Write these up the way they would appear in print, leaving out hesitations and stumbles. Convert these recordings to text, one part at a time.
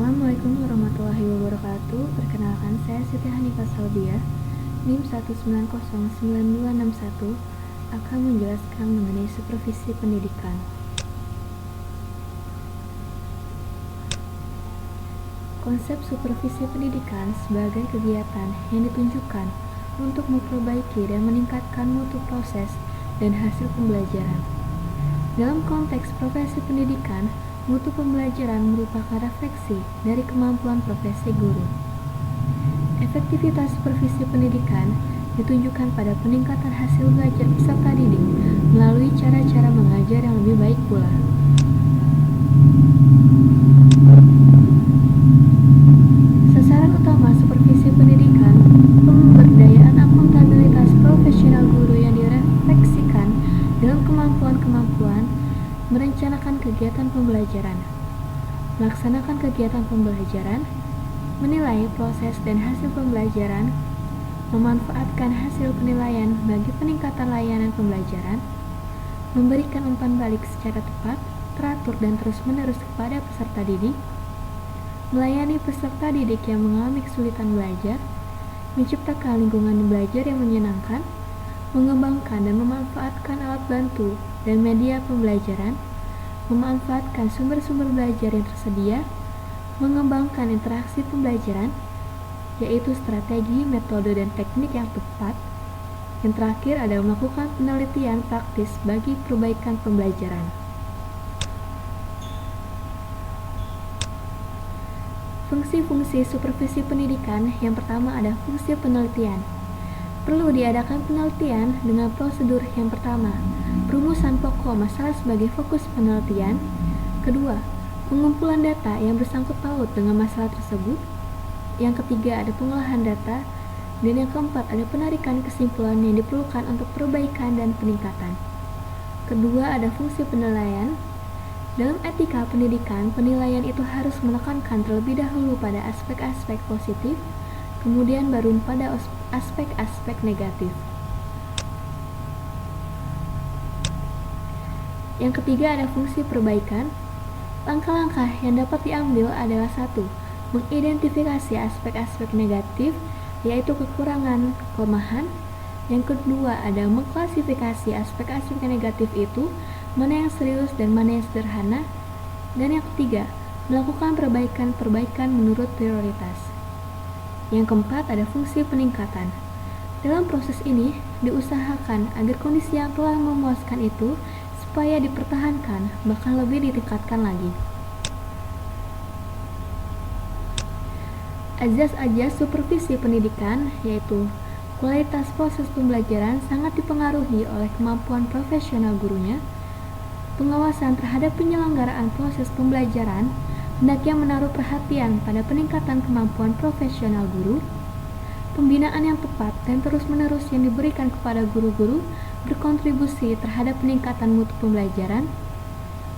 Assalamualaikum warahmatullahi wabarakatuh. Perkenalkan, saya Siti Hanifah Salbiah, NIM 1909261, akan menjelaskan mengenai supervisi pendidikan. Konsep supervisi pendidikan sebagai kegiatan yang ditunjukkan untuk memperbaiki dan meningkatkan mutu proses dan hasil pembelajaran. Dalam konteks profesi pendidikan, mutu pembelajaran merupakan refleksi dari kemampuan profesi guru. Efektivitas supervisi pendidikan ditunjukkan pada peningkatan hasil belajar peserta didik melalui cara-cara mengajar yang lebih baik pula. Sasaran utama supervisi pendidikan, pemberdayaan akuntabilitas profesional guru yang direfleksikan dalam kemampuan-kemampuan merencanakan kegiatan pembelajaran, melaksanakan kegiatan pembelajaran, menilai proses dan hasil pembelajaran, memanfaatkan hasil penilaian bagi peningkatan layanan pembelajaran, memberikan umpan balik secara tepat, teratur dan terus-menerus kepada peserta didik, melayani peserta didik yang mengalami kesulitan belajar, menciptakan lingkungan belajar yang menyenangkan, mengembangkan dan memanfaatkan alat bantu dan media pembelajaran, memanfaatkan sumber-sumber belajar yang tersedia, mengembangkan interaksi pembelajaran, yaitu strategi, metode, dan teknik yang tepat. Yang terakhir adalah melakukan penelitian praktis bagi perbaikan pembelajaran. Fungsi-fungsi supervisi pendidikan yang pertama ada fungsi penelitian. Perlu diadakan penelitian dengan prosedur yang pertama, perumusan pokok masalah sebagai fokus penelitian. Kedua, pengumpulan data yang bersangkut paut dengan masalah tersebut. Yang ketiga, ada pengolahan data. Dan yang keempat, ada penarikan kesimpulan yang diperlukan untuk perbaikan dan peningkatan. Kedua, ada fungsi penilaian. Dalam etika pendidikan, penilaian itu harus menekankan terlebih dahulu pada aspek-aspek positif, kemudian baru pada aspek-aspek negatif. Yang ketiga ada fungsi perbaikan. Langkah-langkah yang dapat diambil adalah 1. Mengidentifikasi aspek-aspek negatif, yaitu kekurangan, kelemahan. Yang kedua ada mengklasifikasi aspek-aspek negatif itu, mana yang serius dan mana yang sederhana. Dan yang ketiga, melakukan perbaikan-perbaikan menurut prioritas. Yang keempat ada fungsi peningkatan. Dalam proses ini, diusahakan agar kondisi yang telah memuaskan itu supaya dipertahankan, bahkan lebih ditingkatkan lagi. Azas-azas supervisi pendidikan, yaitu kualitas proses pembelajaran sangat dipengaruhi oleh kemampuan profesional gurunya. Pengawasan terhadap penyelenggaraan proses pembelajaran hendaknya menaruh perhatian pada peningkatan kemampuan profesional guru. Pembinaan yang tepat dan terus-menerus yang diberikan kepada guru-guru berkontribusi terhadap peningkatan mutu pembelajaran.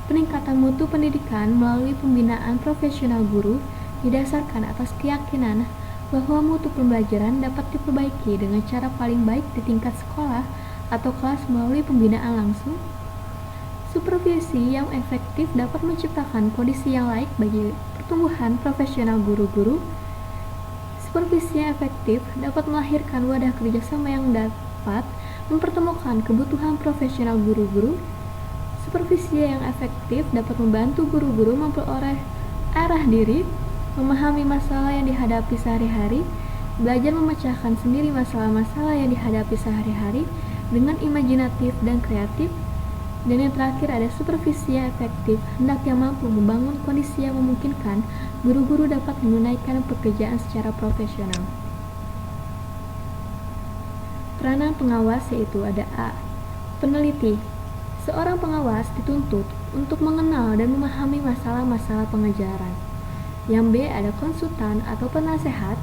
Peningkatan mutu pendidikan melalui pembinaan profesional guru didasarkan atas keyakinan bahwa mutu pembelajaran dapat diperbaiki dengan cara paling baik di tingkat sekolah atau kelas melalui pembinaan langsung. Supervisi yang efektif dapat menciptakan kondisi yang layak bagi pertumbuhan profesional guru-guru. Supervisi yang efektif dapat melahirkan wadah kerjasama yang dapat mempertemukan kebutuhan profesional guru-guru. Supervisi yang efektif dapat membantu guru-guru memperoleh arah diri, memahami masalah yang dihadapi sehari-hari, belajar memecahkan sendiri masalah-masalah yang dihadapi sehari-hari dengan imajinatif dan kreatif. Dan yang terakhir ada supervisi yang efektif hendaknya mampu membangun kondisi yang memungkinkan guru-guru dapat menunaikan pekerjaan secara profesional. Peranan pengawas yaitu ada A. Peneliti. Seorang pengawas dituntut untuk mengenal dan memahami masalah-masalah pengajaran. Yang B ada konsultan atau penasehat.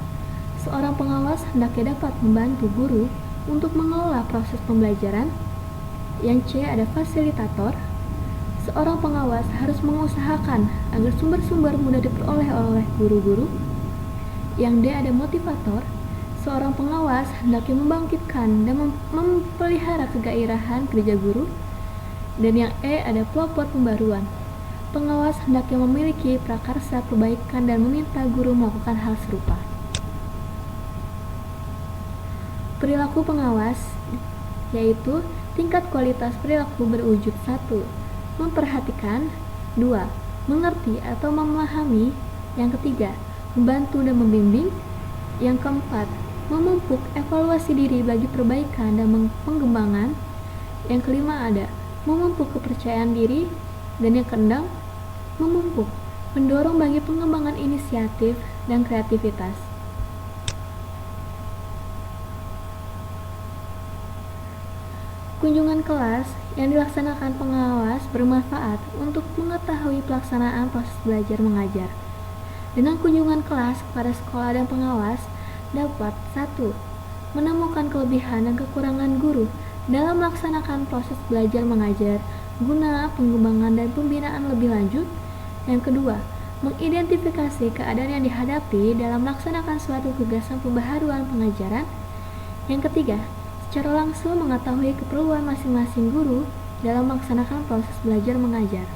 Seorang pengawas hendaknya dapat membantu guru untuk mengelola proses pembelajaran. Yang C ada fasilitator. Seorang pengawas harus mengusahakan agar sumber-sumber mudah diperoleh oleh guru-guru. Yang D ada motivator. Seorang pengawas hendaknya membangkitkan dan memelihara kegairahan kerja guru. Dan yang E ada pelopor pembaruan. pengawas hendaknya memiliki prakarsa perbaikan dan meminta guru melakukan hal serupa. Perilaku pengawas yaitu tingkat kualitas perilaku berwujud 1. Memperhatikan, 2. Mengerti atau memahami, yang ketiga, membantu dan membimbing, yang keempat, memupuk evaluasi diri bagi perbaikan dan pengembangan, yang kelima ada memupuk kepercayaan diri, dan yang keenam, memupuk, mendorong bagi pengembangan inisiatif dan kreativitas. Kunjungan kelas yang dilaksanakan pengawas bermanfaat untuk mengetahui pelaksanaan proses belajar mengajar. Dengan kunjungan kelas kepada sekolah dan pengawas dapat 1. Menemukan kelebihan dan kekurangan guru dalam melaksanakan proses belajar mengajar guna pengembangan dan pembinaan lebih lanjut. Yang kedua, mengidentifikasi keadaan yang dihadapi dalam melaksanakan suatu kegiatan pembaharuan pengajaran. Yang ketiga, secara langsung mengetahui keperluan masing-masing guru dalam melaksanakan proses belajar mengajar.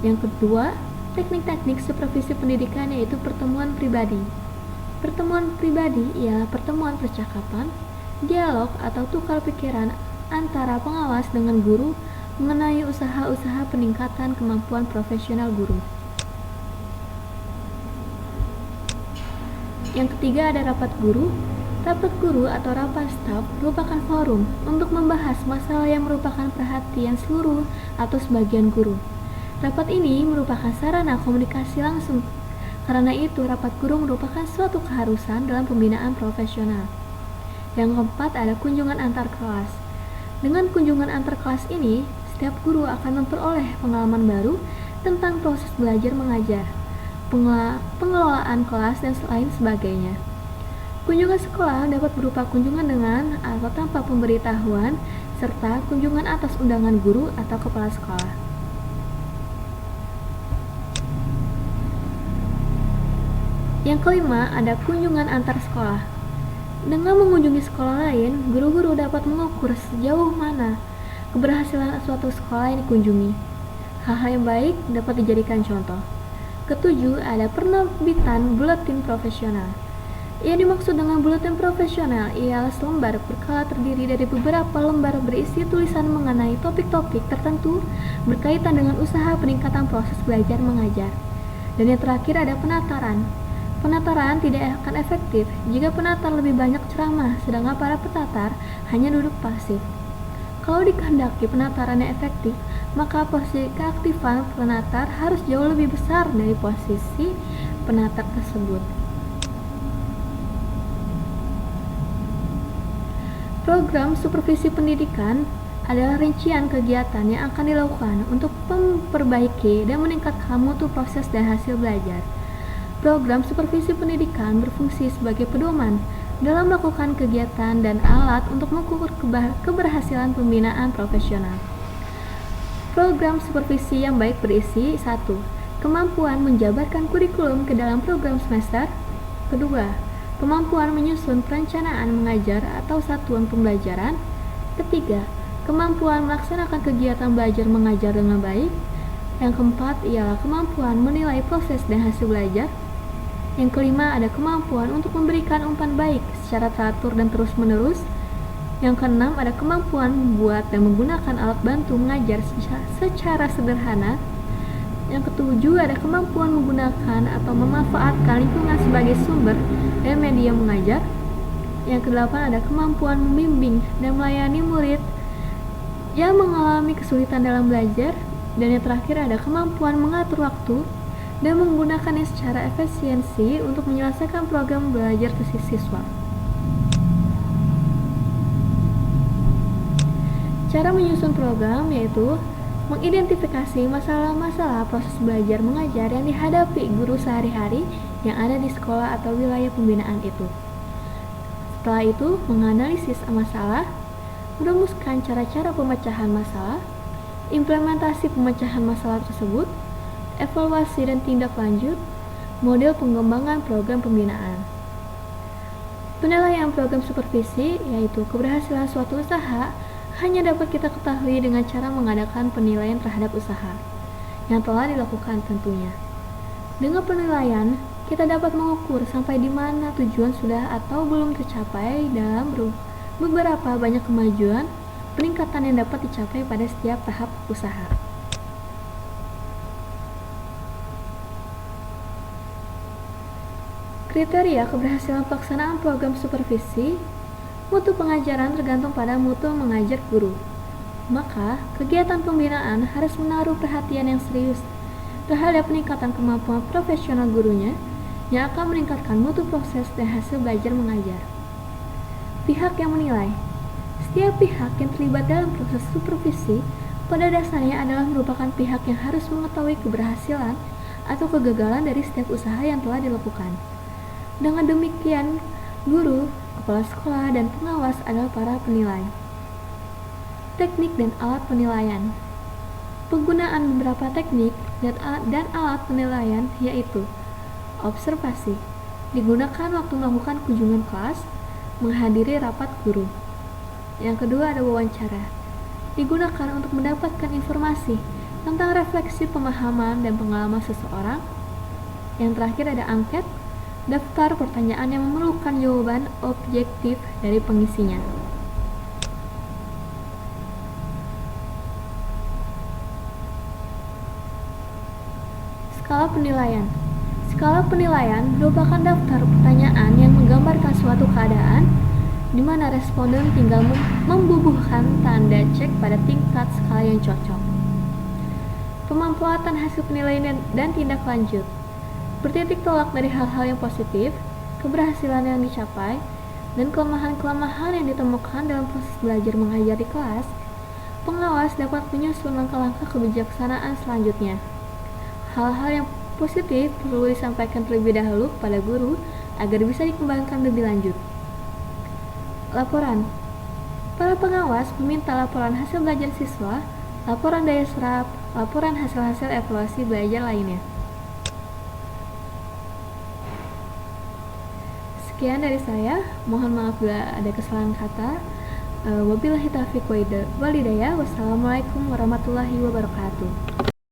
Yang kedua, teknik-teknik supervisi pendidikan yaitu pertemuan pribadi. Pertemuan pribadi ialah pertemuan percakapan, dialog atau tukar pikiran antara pengawas dengan guru mengenai usaha-usaha peningkatan kemampuan profesional guru. Yang ketiga ada rapat guru. Rapat guru atau rapat staf merupakan forum untuk membahas masalah yang merupakan perhatian seluruh atau sebagian guru. Rapat ini merupakan sarana komunikasi langsung. Karena itu, rapat guru merupakan suatu keharusan dalam pembinaan profesional. Yang keempat ada kunjungan antar kelas. Dengan kunjungan antar kelas ini, setiap guru akan memperoleh pengalaman baru tentang proses belajar mengajar, pengelolaan kelas, dan lain sebagainya. Kunjungan sekolah dapat berupa kunjungan dengan atau tanpa pemberitahuan, serta kunjungan atas undangan guru atau kepala sekolah. Yang kelima, ada kunjungan antar sekolah. Dengan mengunjungi sekolah lain, guru-guru dapat mengukur sejauh mana keberhasilan suatu sekolah yang dikunjungi. Hal-hal yang baik dapat dijadikan contoh. Ketujuh, ada penerbitan buletin profesional. Yang dimaksud dengan buletin profesional ialah selembar berkala terdiri dari beberapa lembar berisi tulisan mengenai topik-topik tertentu berkaitan dengan usaha peningkatan proses belajar mengajar. Dan yang terakhir ada penataran. Penataran tidak akan efektif jika penatar lebih banyak ceramah, sedangkan para petatar hanya duduk pasif. Kalau dikehendaki penataran yang efektif, maka posisi keaktifan penatar harus jauh lebih besar dari posisi penatar tersebut. Program supervisi pendidikan adalah rincian kegiatan yang akan dilakukan untuk memperbaiki dan meningkatkan mutu proses dan hasil belajar. Program supervisi pendidikan berfungsi sebagai pedoman dalam melakukan kegiatan dan alat untuk mengukur keberhasilan pembinaan profesional. Program supervisi yang baik berisi 1. Kemampuan menjabarkan kurikulum ke dalam program semester. Kedua, kemampuan menyusun perencanaan mengajar atau satuan pembelajaran. Ketiga, kemampuan melaksanakan kegiatan belajar mengajar dengan baik. Yang keempat ialah kemampuan menilai proses dan hasil belajar. Yang kelima ada kemampuan untuk memberikan umpan baik secara teratur dan terus-menerus. Yang keenam ada kemampuan membuat dan menggunakan alat bantu mengajar secara sederhana. Yang ketujuh ada kemampuan menggunakan atau memanfaatkan lingkungan sebagai sumber dan media mengajar. Yang kedelapan ada kemampuan membimbing dan melayani murid yang mengalami kesulitan dalam belajar. Dan yang terakhir ada kemampuan mengatur waktu dan menggunakannya secara efisiensi untuk menyelesaikan program belajar siswa. Cara menyusun program yaitu mengidentifikasi masalah-masalah proses belajar mengajar yang dihadapi guru sehari-hari yang ada di sekolah atau wilayah pembinaan itu. Setelah itu, menganalisis masalah, merumuskan cara-cara pemecahan masalah, implementasi pemecahan masalah tersebut, evaluasi dan tindak lanjut, model pengembangan program pembinaan. Penilaian program supervisi yaitu keberhasilan suatu usaha hanya dapat kita ketahui dengan cara mengadakan penilaian terhadap usaha. yang telah dilakukan tentunya. Dengan penilaian, kita dapat mengukur sampai di mana tujuan sudah atau belum tercapai dalam beberapa banyak kemajuan peningkatan yang dapat dicapai pada setiap tahap usaha. Kriteria keberhasilan pelaksanaan program supervisi. Mutu pengajaran tergantung pada mutu mengajar guru. Maka, kegiatan pembinaan harus menaruh perhatian yang serius terhadap peningkatan kemampuan profesional gurunya yang akan meningkatkan mutu proses dan hasil belajar mengajar. Pihak yang menilai. Setiap pihak yang terlibat dalam proses supervisi pada dasarnya adalah merupakan pihak yang harus mengetahui keberhasilan atau kegagalan dari setiap usaha yang telah dilakukan. Dengan demikian, guru, kepala sekolah, dan pengawas adalah para penilai. Teknik dan alat penilaian. Penggunaan beberapa teknik dan alat penilaian yaitu observasi, digunakan waktu melakukan kunjungan kelas, menghadiri rapat guru. Yang kedua ada wawancara, digunakan untuk mendapatkan informasi tentang refleksi pemahaman dan pengalaman seseorang. Yang terakhir ada angket, daftar pertanyaan yang memerlukan jawaban objektif dari pengisinya. Skala penilaian. Skala penilaian merupakan daftar pertanyaan yang menggambarkan suatu keadaan di mana responden tinggal membubuhkan tanda cek pada tingkat skala yang cocok. Pemanfaatan hasil penilaian dan tindak lanjut. Bertitik tolak dari hal-hal yang positif, keberhasilan yang dicapai, dan kelemahan-kelemahan yang ditemukan dalam proses belajar mengajar di kelas, pengawas dapat menyusun langkah-langkah kebijaksanaan selanjutnya. Hal-hal yang positif perlu disampaikan terlebih dahulu kepada guru agar bisa dikembangkan lebih lanjut. Laporan. Para pengawas meminta laporan hasil belajar siswa, laporan daya serap, laporan hasil-hasil evaluasi belajar lainnya. Sekian dari saya, mohon maaf bila ada kesalahan kata. Wabillahi taufiq wal hidayah. Wassalamualaikum warahmatullahi wabarakatuh.